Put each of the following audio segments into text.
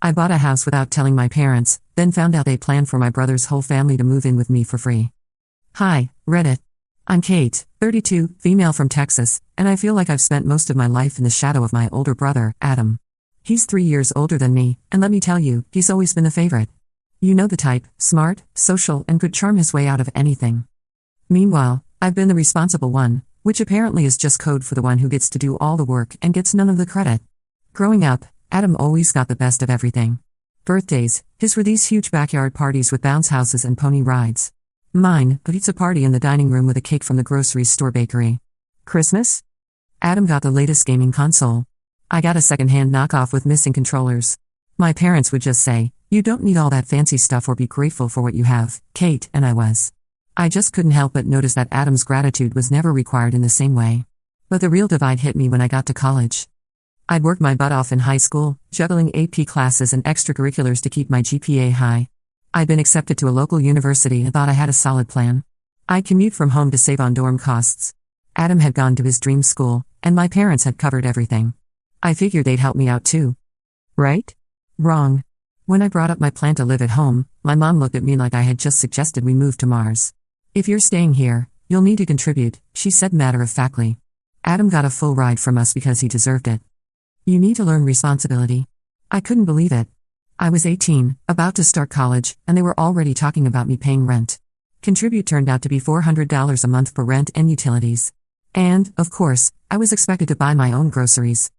I bought a house without telling my parents, then found out they planned for my brother's whole family to move in with me for free. Hi, Reddit. I'm Kate, 32, female from Texas, and I feel like I've spent most of my life in the shadow of my older brother, Adam. He's 3 years older than me, and let me tell you, he's always been a favorite. You know the type, smart, social, and could charm his way out of anything. Meanwhile, I've been the responsible one, which apparently is just code for the one who gets to do all the work and gets none of the credit. Growing up, Adam always got the best of everything. Birthdays, his were these huge backyard parties with bounce houses and pony rides. Mine, a pizza party in the dining room with a cake from the grocery store bakery. Christmas? Adam got the latest gaming console. I got a second-hand knockoff with missing controllers. My parents would just say, "You don't need all that fancy stuff or be grateful for what you have, Kate," and I was. I just couldn't help but notice that Adam's gratitude was never required in the same way. But the real divide hit me when I got to college. I'd worked my butt off in high school, juggling AP classes and extracurriculars to keep my GPA high. I'd been accepted to a local university and thought I had a solid plan. I'd commute from home to save on dorm costs. Adam had gone to his dream school, and my parents had covered everything. I figured they'd help me out too. Right? Wrong. When I brought up my plan to live at home, my mom looked at me like I had just suggested we move to Mars. "If you're staying here, you'll need to contribute," she said matter-of-factly. Adam got a full ride from us because he deserved it. You need to learn responsibility. I couldn't believe it. I was 18, about to start college, and they were already talking about me paying rent. Contribute turned out to be $400 a month for rent and utilities. And, of course, I was expected to buy my own groceries.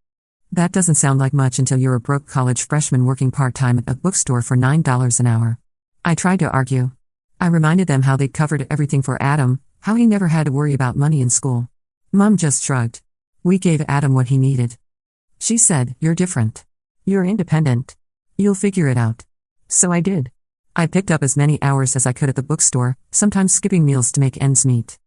That doesn't sound like much until you're a broke college freshman working part-time at a bookstore for $9 an hour. I tried to argue. I reminded them how they'd covered everything for Adam, how he never had to worry about money in school. Mom just shrugged. We gave Adam what he needed. She said, "You're different. You're independent. You'll figure it out." So I did. I picked up as many hours as I could at the bookstore, sometimes skipping meals to make ends meet.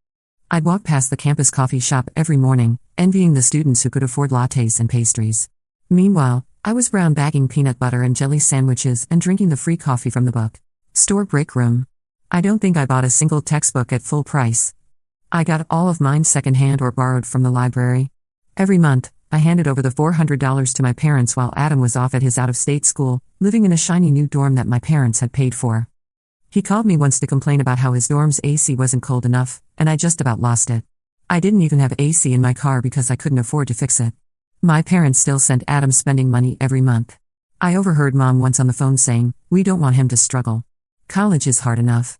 I'd walk past the campus coffee shop every morning, envying the students who could afford lattes and pastries. Meanwhile, I was brown bagging peanut butter and jelly sandwiches and drinking the free coffee from the book store break room. I don't think I bought a single textbook at full price. I got all of mine secondhand or borrowed from the library. Every month, I handed over the $400 to my parents while Adam was off at his out-of-state school, living in a shiny new dorm that my parents had paid for. He called me once to complain about how his dorm's AC wasn't cold enough, and I just about lost it. I didn't even have AC in my car because I couldn't afford to fix it. My parents still sent Adam spending money every month. I overheard Mom once on the phone saying, "We don't want him to struggle. College is hard enough."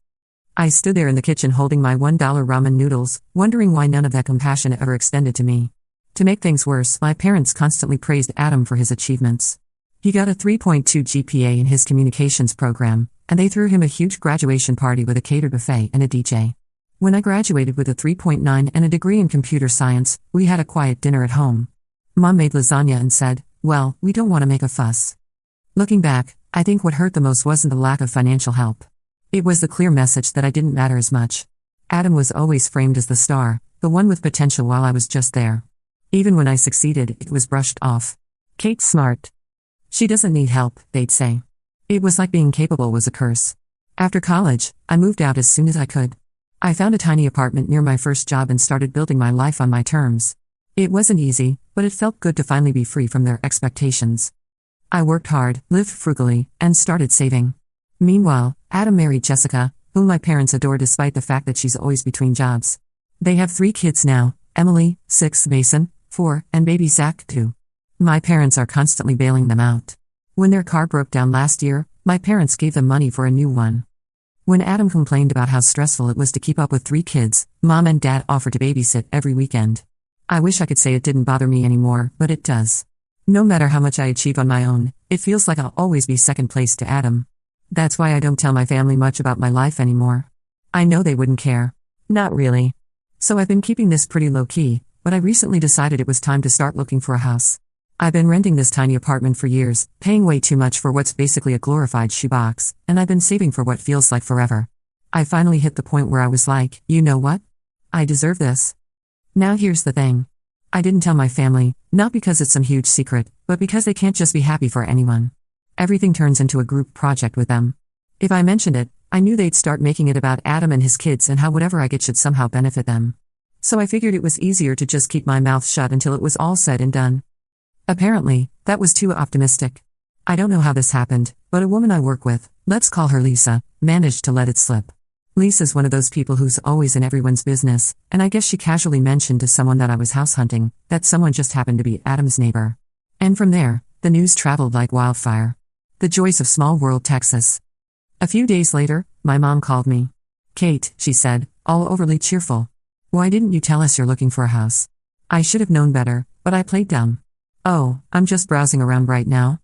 I stood there in the kitchen holding my $1 ramen noodles, wondering why none of that compassion ever extended to me. To make things worse, my parents constantly praised Adam for his achievements. He got a 3.2 GPA in his communications program, and they threw him a huge graduation party with a catered buffet and a DJ. When I graduated with a 3.9 and a degree in computer science, we had a quiet dinner at home. Mom made lasagna and said, "Well, we don't want to make a fuss." Looking back, I think what hurt the most wasn't the lack of financial help. It was the clear message that I didn't matter as much. Adam was always framed as the star, the one with potential while I was just there. Even when I succeeded, it was brushed off. "Kate's smart. She doesn't need help," they'd say. It was like being capable was a curse. After college, I moved out as soon as I could. I found a tiny apartment near my first job and started building my life on my terms. It wasn't easy, but it felt good to finally be free from their expectations. I worked hard, lived frugally, and started saving. Meanwhile, Adam married Jessica, whom my parents adore despite the fact that she's always between jobs. They have 3 kids now, Emily, 6, Mason, 4, and baby Zach, 2. My parents are constantly bailing them out. When their car broke down last year, my parents gave them money for a new one. When Adam complained about how stressful it was to keep up with 3 kids, Mom and Dad offered to babysit every weekend. I wish I could say it didn't bother me anymore, but it does. No matter how much I achieve on my own, it feels like I'll always be second place to Adam. That's why I don't tell my family much about my life anymore. I know they wouldn't care. Not really. So I've been keeping this pretty low-key, but I recently decided it was time to start looking for a house. I've been renting this tiny apartment for years, paying way too much for what's basically a glorified shoebox, and I've been saving for what feels like forever. I finally hit the point where I was like, you know what? I deserve this. Now here's the thing. I didn't tell my family, not because it's some huge secret, but because they can't just be happy for anyone. Everything turns into a group project with them. If I mentioned it, I knew they'd start making it about Adam and his kids and how whatever I get should somehow benefit them. So I figured it was easier to just keep my mouth shut until it was all said and done. Apparently, that was too optimistic. I don't know how this happened, but a woman I work with, let's call her Lisa, managed to let it slip. Lisa's one of those people who's always in everyone's business, and I guess she casually mentioned to someone that I was house hunting, that someone just happened to be Adam's neighbor. And from there, the news traveled like wildfire. The joys of small world Texas. A few days later, my mom called me. "Kate," she said, all overly cheerful. "Why didn't you tell us you're looking for a house?" I should have known better, but I played dumb. "Oh, I'm just browsing around right now.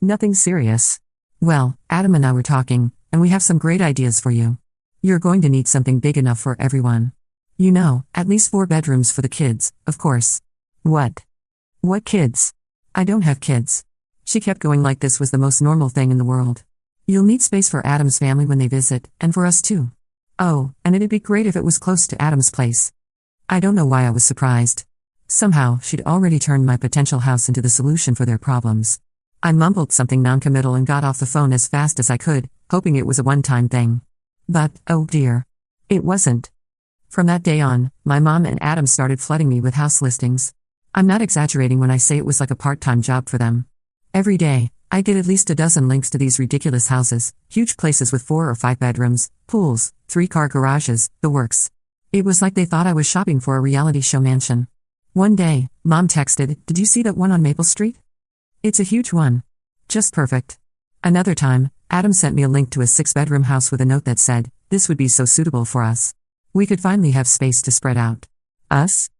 Nothing serious." "Well, Adam and I were talking, and we have some great ideas for you. You're going to need something big enough for everyone. You know, at least 4 bedrooms for the kids, of course." "What? What kids? I don't have kids." She kept going like this was the most normal thing in the world. "You'll need space for Adam's family when they visit, and for us too. Oh, and it'd be great if it was close to Adam's place." I don't know why I was surprised. Somehow, she'd already turned my potential house into the solution for their problems. I mumbled something noncommittal and got off the phone as fast as I could, hoping it was a one-time thing. But, oh dear. It wasn't. From that day on, my mom and Adam started flooding me with house listings. I'm not exaggerating when I say it was like a part-time job for them. Every day, I get at least a dozen links to these ridiculous houses, huge places with 4 or 5 bedrooms, pools, 3-car garages, the works. It was like they thought I was shopping for a reality show mansion. One day, Mom texted, "Did you see that one on Maple Street? It's a huge one. Just perfect." Another time, Adam sent me a link to a 6-bedroom house with a note that said, "This would be so suitable for us. We could finally have space to spread out." Us?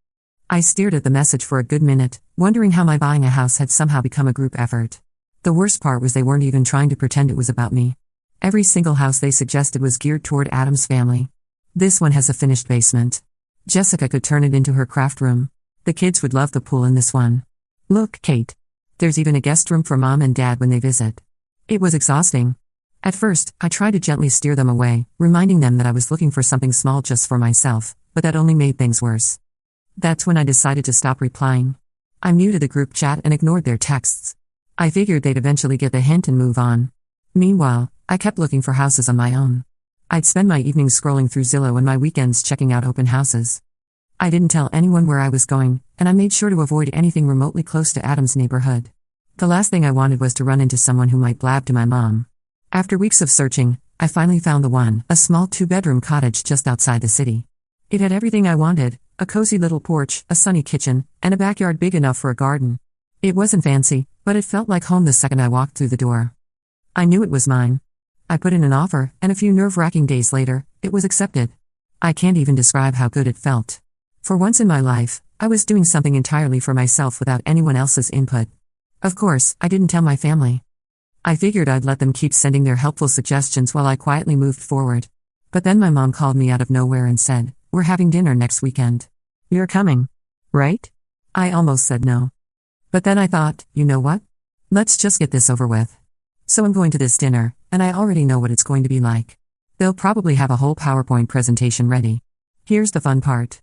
I stared at the message for a good minute, wondering how my buying a house had somehow become a group effort. The worst part was they weren't even trying to pretend it was about me. Every single house they suggested was geared toward Adam's family. "This one has a finished basement. Jessica could turn it into her craft room. The kids would love the pool in this one. Look, Kate. There's even a guest room for Mom and Dad when they visit." It was exhausting. At first, I tried to gently steer them away, reminding them that I was looking for something small just for myself, but that only made things worse. That's when I decided to stop replying. I muted the group chat and ignored their texts. I figured they'd eventually get the hint and move on. Meanwhile, I kept looking for houses on my own. I'd spend my evenings scrolling through Zillow and my weekends checking out open houses. I didn't tell anyone where I was going, and I made sure to avoid anything remotely close to Adam's neighborhood. The last thing I wanted was to run into someone who might blab to my mom. After weeks of searching, I finally found the one, a small 2-bedroom cottage just outside the city. It had everything I wanted, a cozy little porch, a sunny kitchen, and a backyard big enough for a garden. It wasn't fancy, but it felt like home the second I walked through the door. I knew it was mine. I put in an offer, and a few nerve-wracking days later, it was accepted. I can't even describe how good it felt. For once in my life, I was doing something entirely for myself without anyone else's input. Of course, I didn't tell my family. I figured I'd let them keep sending their helpful suggestions while I quietly moved forward. But then my mom called me out of nowhere and said, "We're having dinner next weekend. You're coming, right?" I almost said no. But then I thought, you know what? Let's just get this over with. So I'm going to this dinner, and I already know what it's going to be like. They'll probably have a whole PowerPoint presentation ready. Here's the fun part.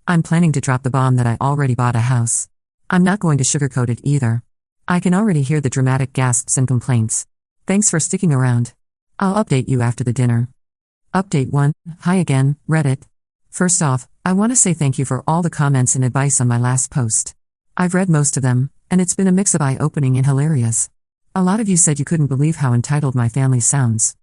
I'm planning to drop the bomb that I already bought a house. I'm not going to sugarcoat it either. I can already hear the dramatic gasps and complaints. Thanks for sticking around. I'll update you after the dinner. Update 1. Hi again, Reddit. First off, I want to say thank you for all the comments and advice on my last post. I've read most of them, and it's been a mix of eye-opening and hilarious. A lot of you said you couldn't believe how entitled my family sounds.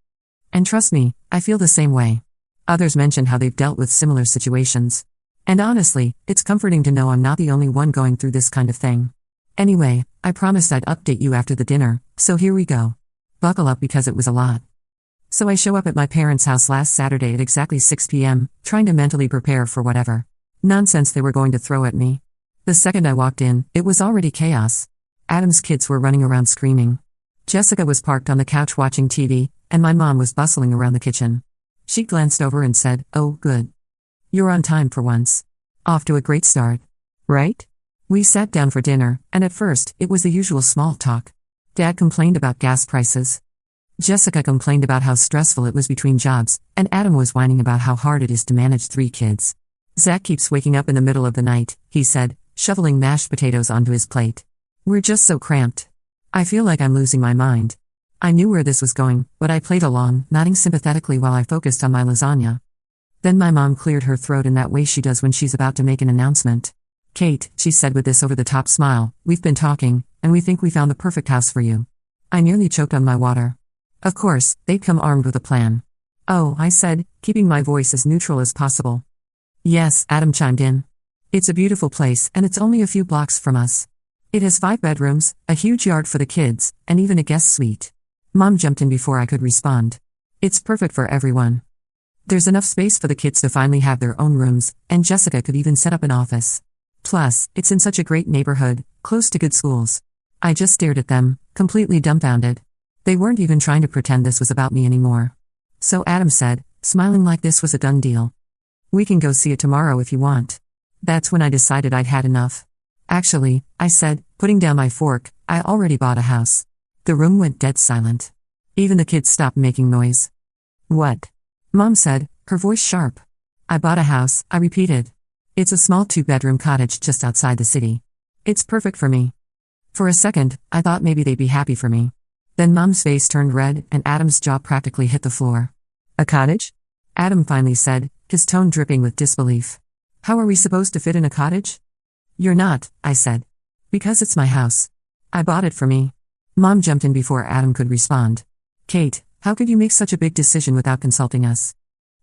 And trust me, I feel the same way. Others mentioned how they've dealt with similar situations. And honestly, it's comforting to know I'm not the only one going through this kind of thing. Anyway, I promised I'd update you after the dinner, so here we go. Buckle up because it was a lot. So I show up at my parents' house last Saturday at exactly 6 p.m., trying to mentally prepare for whatever nonsense they were going to throw at me. The second I walked in, it was already chaos. Adam's kids were running around screaming. Jessica was parked on the couch watching TV, and my mom was bustling around the kitchen. She glanced over and said, "Oh, good. You're on time for once. Off to a great start. Right?" We sat down for dinner, and at first, it was the usual small talk. Dad complained about gas prices. Jessica complained about how stressful it was between jobs, and Adam was whining about how hard it is to manage 3 kids. "Zach keeps waking up in the middle of the night," he said, shoveling mashed potatoes onto his plate. "We're just so cramped. I feel like I'm losing my mind." I knew where this was going, but I played along, nodding sympathetically while I focused on my lasagna. Then my mom cleared her throat in that way she does when she's about to make an announcement. "Kate," she said with this over-the-top smile, "we've been talking, and we think we found the perfect house for you." I nearly choked on my water. Of course, they'd come armed with a plan. Oh, I said, keeping my voice as neutral as possible. Yes, Adam chimed in. It's a beautiful place and it's only a few blocks from us. It has 5 bedrooms, a huge yard for the kids, and even a guest suite. Mom jumped in before I could respond. It's perfect for everyone. There's enough space for the kids to finally have their own rooms, and Jessica could even set up an office. Plus, it's in such a great neighborhood, close to good schools. I just stared at them, completely dumbfounded. They weren't even trying to pretend this was about me anymore. So Adam said, smiling like this was a done deal. We can go see it tomorrow if you want. That's when I decided I'd had enough. Actually, I said, putting down my fork, I already bought a house. The room went dead silent. Even the kids stopped making noise. What? Mom said, her voice sharp. I bought a house, I repeated. It's a small 2-bedroom cottage just outside the city. It's perfect for me. For a second, I thought maybe they'd be happy for me. Then Mom's face turned red and Adam's jaw practically hit the floor. A cottage? Adam finally said, his tone dripping with disbelief. How are we supposed to fit in a cottage? You're not, I said. Because it's my house. I bought it for me. Mom jumped in before Adam could respond. Kate, how could you make such a big decision without consulting us?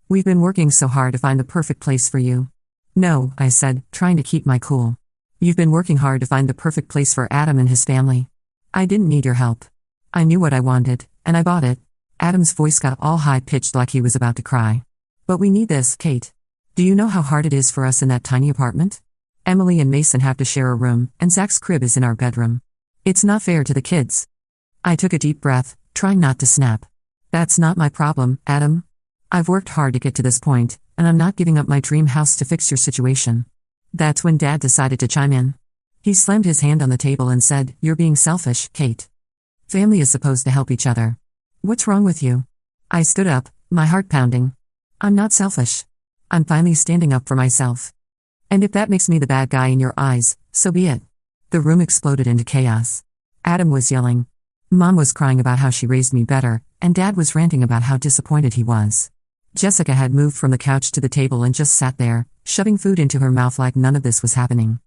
We've been working so hard to find the perfect place for you. No, I said, trying to keep my cool. You've been working hard to find the perfect place for Adam and his family. I didn't need your help. I knew what I wanted, and I bought it. Adam's voice got all high-pitched like he was about to cry. But we need this, Kate. Do you know how hard it is for us in that tiny apartment? Emily and Mason have to share a room, and Zach's crib is in our bedroom. It's not fair to the kids. I took a deep breath, trying not to snap. That's not my problem, Adam. I've worked hard to get to this point, and I'm not giving up my dream house to fix your situation. That's when Dad decided to chime in. He slammed his hand on the table and said, You're being selfish, Kate. Family is supposed to help each other. What's wrong with you? I stood up, my heart pounding. I'm not selfish. I'm finally standing up for myself. And if that makes me the bad guy in your eyes, so be it. The room exploded into chaos. Adam was yelling. Mom was crying about how she raised me better, and Dad was ranting about how disappointed he was. Jessica had moved from the couch to the table and just sat there, shoving food into her mouth like none of this was happening.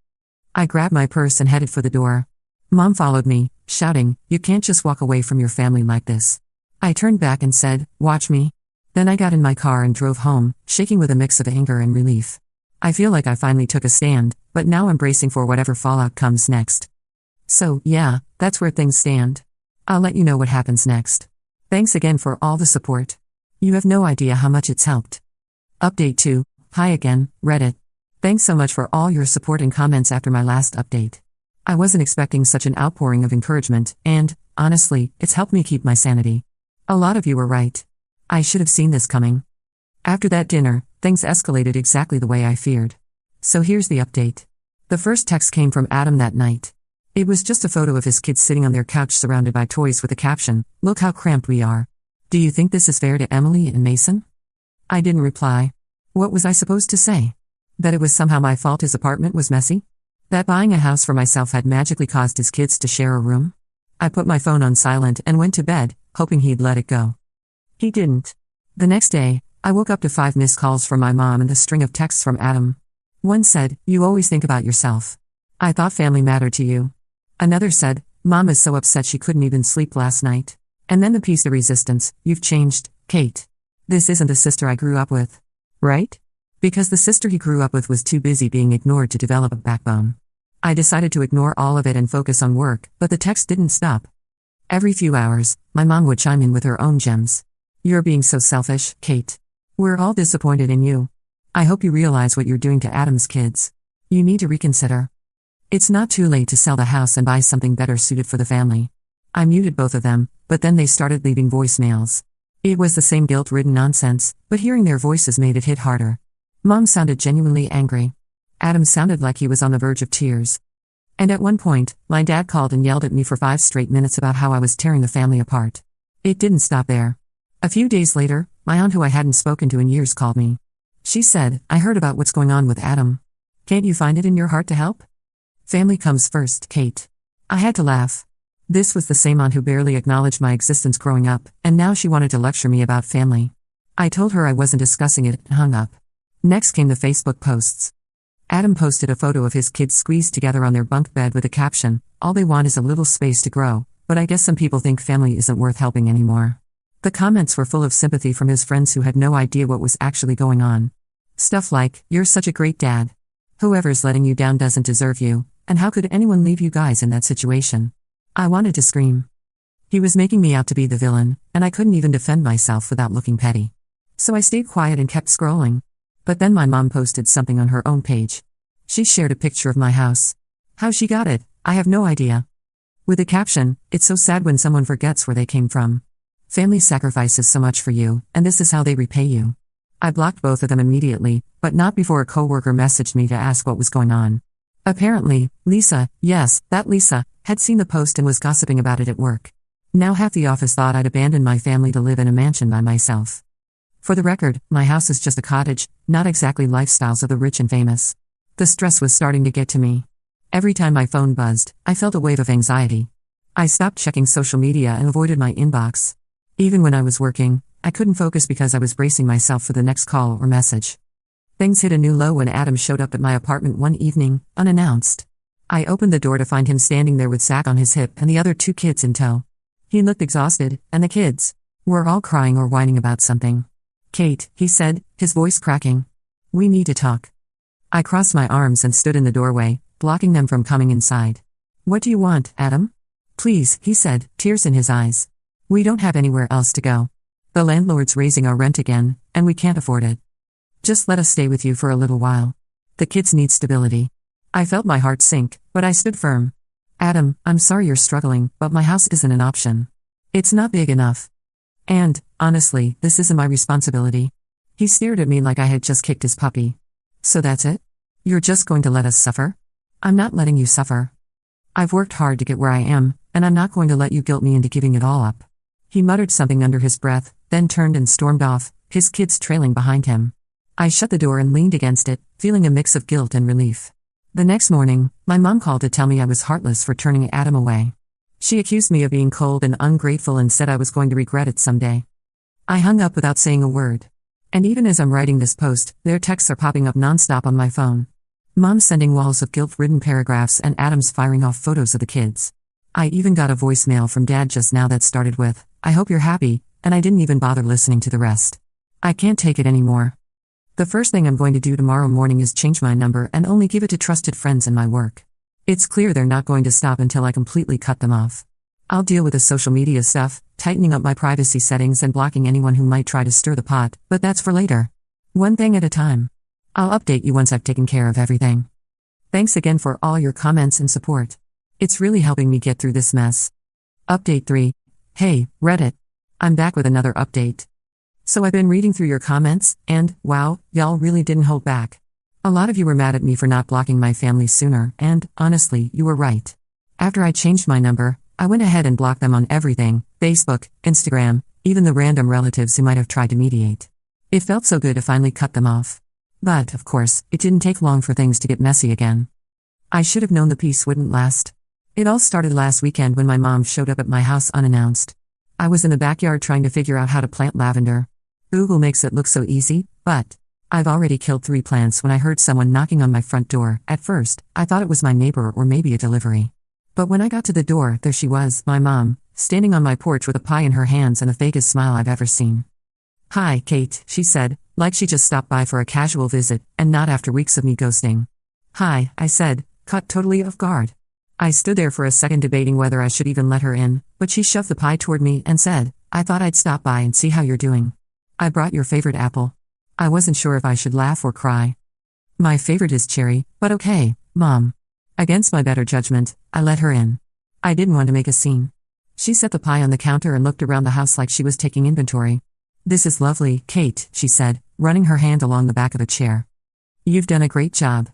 I grabbed my purse and headed for the door. Mom followed me, shouting, You can't just walk away from your family like this. I turned back and said, Watch me. Then I got in my car and drove home, shaking with a mix of anger and relief. I feel like I finally took a stand, but now I'm bracing for whatever fallout comes next. So, yeah, that's where things stand. I'll let you know what happens next. Thanks again for all the support. You have no idea how much it's helped. Update 2. Hi again, Reddit. Thanks so much for all your support and comments after my last update. I wasn't expecting such an outpouring of encouragement, and, honestly, it's helped me keep my sanity. A lot of you were right. I should have seen this coming. After that dinner, things escalated exactly the way I feared. So here's the update. The first text came from Adam that night. It was just a photo of his kids sitting on their couch surrounded by toys with the caption, Look how cramped we are. Do you think this is fair to Emily and Mason? I didn't reply. What was I supposed to say? That it was somehow my fault his apartment was messy? That buying a house for myself had magically caused his kids to share a room? I put my phone on silent and went to bed, hoping he'd let it go. He didn't. The next day, I woke up to 5 missed calls from my mom and a string of texts from Adam. One said, You always think about yourself. I thought family mattered to you. Another said, Mom is so upset she couldn't even sleep last night. And then the piece of resistance, You've changed, Kate. This isn't the sister I grew up with. Right? Because the sister he grew up with was too busy being ignored to develop a backbone. I decided to ignore all of it and focus on work, but the text didn't stop. Every few hours, my mom would chime in with her own gems. You're being so selfish, Kate. We're all disappointed in you. I hope you realize what you're doing to Adam's kids. You need to reconsider. It's not too late to sell the house and buy something better suited for the family. I muted both of them, but then they started leaving voicemails. It was the same guilt-ridden nonsense, but hearing their voices made it hit harder. Mom sounded genuinely angry. Adam sounded like he was on the verge of tears. And at one point, my dad called and yelled at me for 5 straight minutes about how I was tearing the family apart. It didn't stop there. A few days later, my aunt who I hadn't spoken to in years called me. She said, I heard about what's going on with Adam. Can't you find it in your heart to help? Family comes first, Kate. I had to laugh. This was the same aunt who barely acknowledged my existence growing up, and now she wanted to lecture me about family. I told her I wasn't discussing it and hung up. Next came the Facebook posts. Adam posted a photo of his kids squeezed together on their bunk bed with a caption, All they want is a little space to grow, But I guess some people think family isn't worth helping anymore. The comments were full of sympathy from his friends who had no idea what was actually going on. Stuff like, "You're such a great dad. Whoever's letting you down doesn't deserve you, and how could anyone leave you guys in that situation?" I wanted to scream. He was making me out to be the villain, and I couldn't even defend myself without looking petty. So I stayed quiet and kept scrolling. But then my mom posted something on her own page. She shared a picture of my house. How she got it, I have no idea. With a caption, "It's so sad when someone forgets where they came from. Family sacrifices so much for you, and this is how they repay you." I blocked both of them immediately, but not before a coworker messaged me to ask what was going on. Apparently, Lisa, yes, that Lisa, had seen the post and was gossiping about it at work. Now half the office thought I'd abandoned my family to live in a mansion by myself. For the record, my house is just a cottage, not exactly lifestyles of the rich and famous. The stress was starting to get to me. Every time my phone buzzed, I felt a wave of anxiety. I stopped checking social media and avoided my inbox. Even when I was working, I couldn't focus because I was bracing myself for the next call or message. Things hit a new low when Adam showed up at my apartment one evening, unannounced. I opened the door to find him standing there with Zach on his hip and the other 2 kids in tow. He looked exhausted, and the kids were all crying or whining about something. "Kate," he said, his voice cracking. "We need to talk." I crossed my arms and stood in the doorway, blocking them from coming inside. "What do you want, Adam?" "Please," he said, tears in his eyes. "We don't have anywhere else to go. The landlord's raising our rent again, and we can't afford it. Just let us stay with you for a little while. The kids need stability." I felt my heart sink, but I stood firm. "Adam, I'm sorry you're struggling, but my house isn't an option. It's not big enough. And, honestly, this isn't my responsibility." He stared at me like I had just kicked his puppy. "So that's it? You're just going to let us suffer?" "I'm not letting you suffer. I've worked hard to get where I am, and I'm not going to let you guilt me into giving it all up." He muttered something under his breath, then turned and stormed off, his kids trailing behind him. I shut the door and leaned against it, feeling a mix of guilt and relief. The next morning, my mom called to tell me I was heartless for turning Adam away. She accused me of being cold and ungrateful and said I was going to regret it someday. I hung up without saying a word. And even as I'm writing this post, their texts are popping up nonstop on my phone. Mom's sending walls of guilt-ridden paragraphs and Adam's firing off photos of the kids. I even got a voicemail from Dad just now that started with, "I hope you're happy," and I didn't even bother listening to the rest. I can't take it anymore. The first thing I'm going to do tomorrow morning is change my number and only give it to trusted friends in my work. It's clear they're not going to stop until I completely cut them off. I'll deal with the social media stuff, tightening up my privacy settings and blocking anyone who might try to stir the pot, but that's for later. One thing at a time. I'll update you once I've taken care of everything. Thanks again for all your comments and support. It's really helping me get through this mess. Update 3. Hey, Reddit. I'm back with another update. So I've been reading through your comments, and, wow, y'all really didn't hold back. A lot of you were mad at me for not blocking my family sooner, and, honestly, you were right. After I changed my number, I went ahead and blocked them on everything, Facebook, Instagram, even the random relatives who might have tried to mediate. It felt so good to finally cut them off. But, of course, it didn't take long for things to get messy again. I should have known the peace wouldn't last. It all started last weekend when my mom showed up at my house unannounced. I was in the backyard trying to figure out how to plant lavender. Google makes it look so easy, but I've already killed 3 plants when I heard someone knocking on my front door. At first, I thought it was my neighbor or maybe a delivery. But when I got to the door, there she was, my mom, standing on my porch with a pie in her hands and the fakest smile I've ever seen. "Hi, Kate," she said, like she just stopped by for a casual visit, and not after weeks of me ghosting. "Hi," I said, caught totally off guard. I stood there for a second debating whether I should even let her in, but she shoved the pie toward me and said, "I thought I'd stop by and see how you're doing. I brought your favorite apple." I wasn't sure if I should laugh or cry. "My favorite is cherry, but okay, Mom." Against my better judgment, I let her in. I didn't want to make a scene. She set the pie on the counter and looked around the house like she was taking inventory. "This is lovely, Kate," she said, running her hand along the back of a chair. "You've done a great job."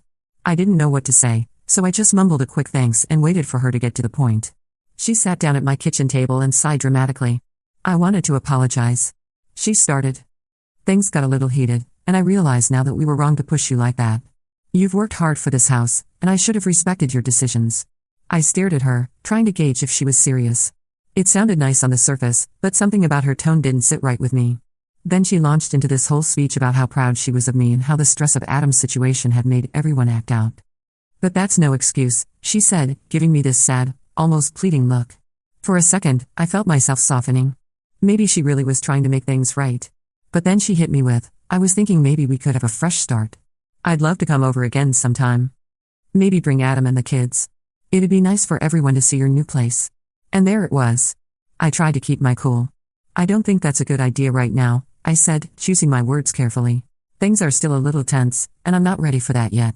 I didn't know what to say, so I just mumbled a quick thanks and waited for her to get to the point. She sat down at my kitchen table and sighed dramatically. I wanted to apologize. She started. "Things got a little heated, and I realize now that we were wrong to push you like that. You've worked hard for this house, and I should have respected your decisions." I stared at her, trying to gauge if she was serious. It sounded nice on the surface, but something about her tone didn't sit right with me. Then she launched into this whole speech about how proud she was of me and how the stress of Adam's situation had made everyone act out. "But that's no excuse," she said, giving me this sad, almost pleading look. For a second, I felt myself softening. Maybe she really was trying to make things right. But then she hit me with, I was thinking maybe we could have a fresh start. I'd love to come over again sometime. Maybe bring Adam and the kids. It'd be nice for everyone to see your new place. And there it was. I tried to keep my cool. I don't think that's a good idea right now, I said, choosing my words carefully. Things are still a little tense, and I'm not ready for that yet.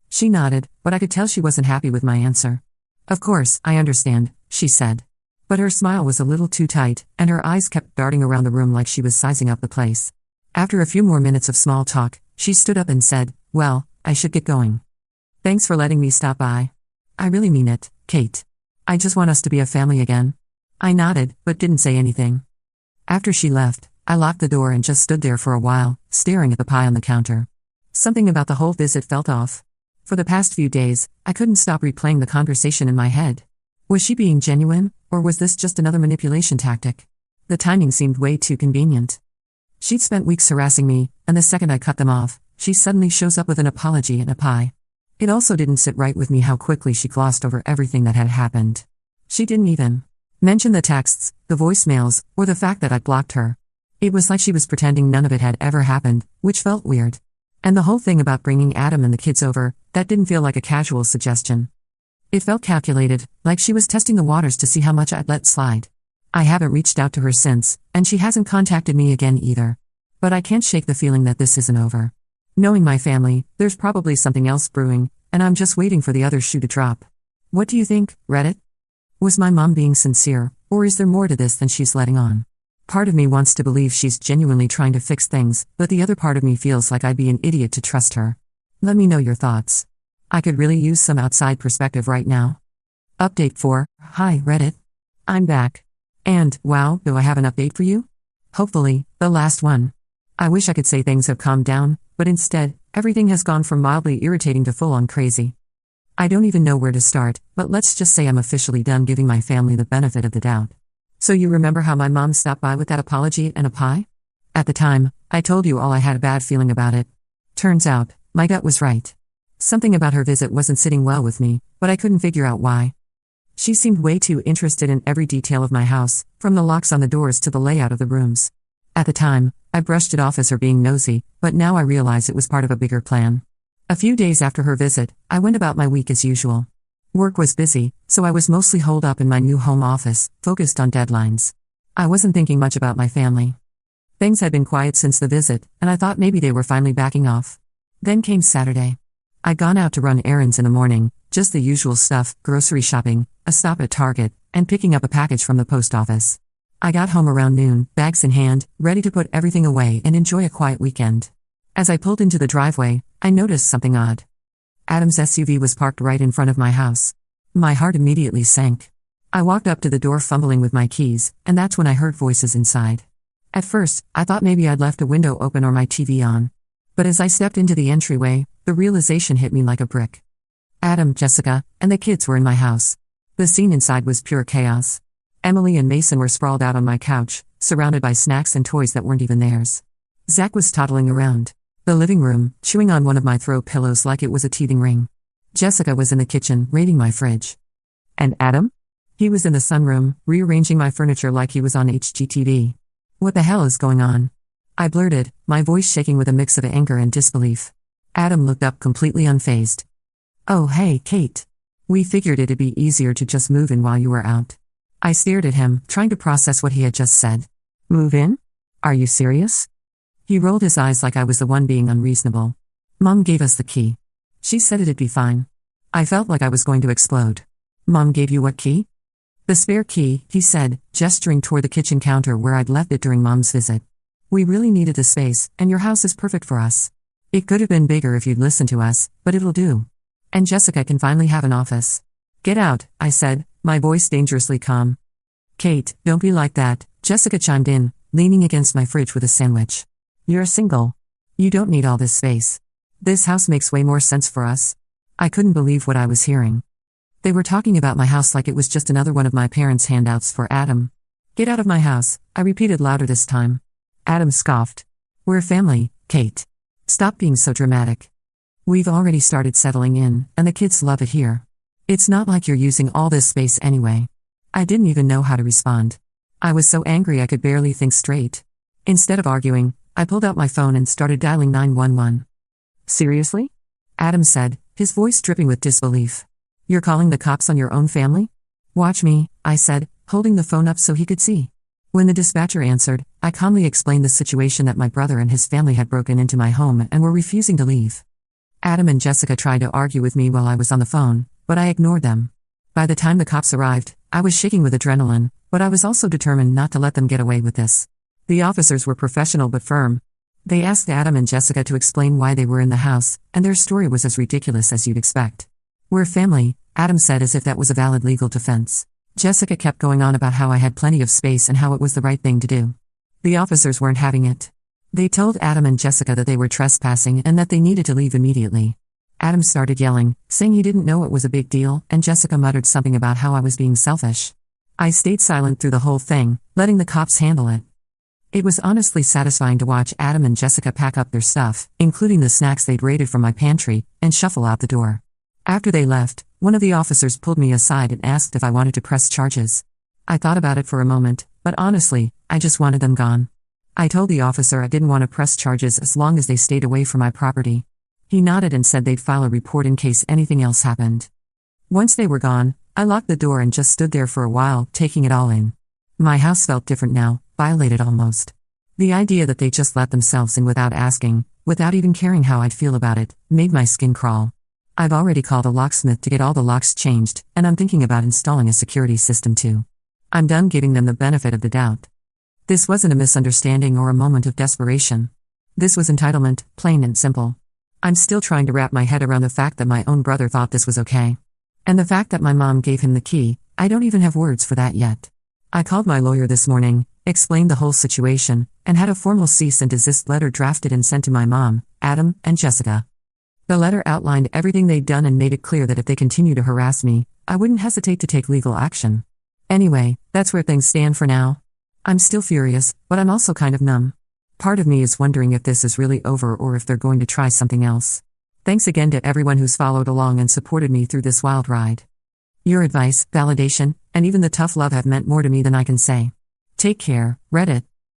She nodded, but I could tell she wasn't happy with my answer. Of course, I understand, she said. But her smile was a little too tight, and her eyes kept darting around the room like she was sizing up the place. After a few more minutes of small talk, she stood up and said, well, I should get going. Thanks for letting me stop by. I really mean it, Kate. I just want us to be a family again. I nodded, but didn't say anything. After she left, I locked the door and just stood there for a while, staring at the pie on the counter. Something about the whole visit felt off. For the past few days, I couldn't stop replaying the conversation in my head. Was she being genuine, or was this just another manipulation tactic? The timing seemed way too convenient. She'd spent weeks harassing me, and the second I cut them off, she suddenly shows up with an apology and a pie. It also didn't sit right with me how quickly she glossed over everything that had happened. She didn't even mention the texts, the voicemails, or the fact that I'd blocked her. It was like she was pretending none of it had ever happened, which felt weird. And the whole thing about bringing Adam and the kids over, that didn't feel like a casual suggestion. It felt calculated, like she was testing the waters to see how much I'd let slide. I haven't reached out to her since, and she hasn't contacted me again either. But I can't shake the feeling that this isn't over. Knowing my family, there's probably something else brewing, and I'm just waiting for the other shoe to drop. What do you think, Reddit? Was my mom being sincere, or is there more to this than she's letting on? Part of me wants to believe she's genuinely trying to fix things, but the other part of me feels like I'd be an idiot to trust her. Let me know your thoughts. I could really use some outside perspective right now. Update 4, hi Reddit. I'm back. And, wow, do I have an update for you? Hopefully, the last one. I wish I could say things have calmed down, but instead, everything has gone from mildly irritating to full-on crazy. I don't even know where to start, but let's just say I'm officially done giving my family the benefit of the doubt. So you remember how my mom stopped by with that apology and a pie? At the time, I told you all I had a bad feeling about it. Turns out, my gut was right. Something about her visit wasn't sitting well with me, but I couldn't figure out why. She seemed way too interested in every detail of my house, from the locks on the doors to the layout of the rooms. At the time, I brushed it off as her being nosy, but now I realize it was part of a bigger plan. A few days after her visit, I went about my week as usual. Work was busy, so I was mostly holed up in my new home office, focused on deadlines. I wasn't thinking much about my family. Things had been quiet since the visit, and I thought maybe they were finally backing off. Then came Saturday. I'd gone out to run errands in the morning, just the usual stuff, grocery shopping, a stop at Target, and picking up a package from the post office. I got home around noon, bags in hand, ready to put everything away and enjoy a quiet weekend. As I pulled into the driveway, I noticed something odd. Adam's SUV was parked right in front of my house. My heart immediately sank. I walked up to the door fumbling with my keys, and that's when I heard voices inside. At first, I thought maybe I'd left a window open or my TV on. But as I stepped into the entryway, the realization hit me like a brick. Adam, Jessica, and the kids were in my house. The scene inside was pure chaos. Emily and Mason were sprawled out on my couch, surrounded by snacks and toys that weren't even theirs. Zach was toddling around the living room, chewing on one of my throw pillows like it was a teething ring. Jessica was in the kitchen, raiding my fridge. And Adam? He was in the sunroom, rearranging my furniture like he was on HGTV. What the hell is going on? I blurted, my voice shaking with a mix of anger and disbelief. Adam looked up completely unfazed. Oh hey, Kate. We figured it'd be easier to just move in while you were out. I stared at him, trying to process what he had just said. Move in? Are you serious? He rolled his eyes like I was the one being unreasonable. Mom gave us the key. She said it'd be fine. I felt like I was going to explode. Mom gave you what key? The spare key, he said, gesturing toward the kitchen counter where I'd left it during Mom's visit. We really needed the space, and your house is perfect for us. It could have been bigger if you'd listened to us, but it'll do. And Jessica can finally have an office. Get out, I said, my voice dangerously calm. Kate, don't be like that, Jessica chimed in, leaning against my fridge with a sandwich. You're single. You don't need all this space. This house makes way more sense for us. I couldn't believe what I was hearing. They were talking about my house like it was just another one of my parents' handouts for Adam. Get out of my house, I repeated louder this time. Adam scoffed. We're family, Kate. Stop being so dramatic. We've already started settling in, and the kids love it here. It's not like you're using all this space anyway. I didn't even know how to respond. I was so angry I could barely think straight. Instead of arguing, I pulled out my phone and started dialing 911. Seriously? Adam said, his voice dripping with disbelief. You're calling the cops on your own family? Watch me, I said, holding the phone up so he could see. When the dispatcher answered, I calmly explained the situation that my brother and his family had broken into my home and were refusing to leave. Adam and Jessica tried to argue with me while I was on the phone, but I ignored them. By the time the cops arrived, I was shaking with adrenaline, but I was also determined not to let them get away with this. The officers were professional but firm. They asked Adam and Jessica to explain why they were in the house, and their story was as ridiculous as you'd expect. We're family, Adam said as if that was a valid legal defense. Jessica kept going on about how I had plenty of space and how it was the right thing to do. The officers weren't having it. They told Adam and Jessica that they were trespassing and that they needed to leave immediately. Adam started yelling, saying he didn't know it was a big deal, and Jessica muttered something about how I was being selfish. I stayed silent through the whole thing, letting the cops handle it. It was honestly satisfying to watch Adam and Jessica pack up their stuff, including the snacks they'd raided from my pantry, and shuffle out the door. After they left, one of the officers pulled me aside and asked if I wanted to press charges. I thought about it for a moment, but honestly, I just wanted them gone. I told the officer I didn't want to press charges as long as they stayed away from my property. He nodded and said they'd file a report in case anything else happened. Once they were gone, I locked the door and just stood there for a while, taking it all in. My house felt different now, violated almost. The idea that they just let themselves in without asking, without even caring how I'd feel about it, made my skin crawl. I've already called a locksmith to get all the locks changed, and I'm thinking about installing a security system too. I'm done giving them the benefit of the doubt. This wasn't a misunderstanding or a moment of desperation. This was entitlement, plain and simple. I'm still trying to wrap my head around the fact that my own brother thought this was okay. And the fact that my mom gave him the key, I don't even have words for that yet. I called my lawyer this morning, explained the whole situation, and had a formal cease and desist letter drafted and sent to my mom, Adam, and Jessica. The letter outlined everything they'd done and made it clear that if they continue to harass me, I wouldn't hesitate to take legal action. Anyway, that's where things stand for now. I'm still furious, but I'm also kind of numb. Part of me is wondering if this is really over or if they're going to try something else. Thanks again to everyone who's followed along and supported me through this wild ride. Your advice, validation, and even the tough love have meant more to me than I can say. Take care, Reddit.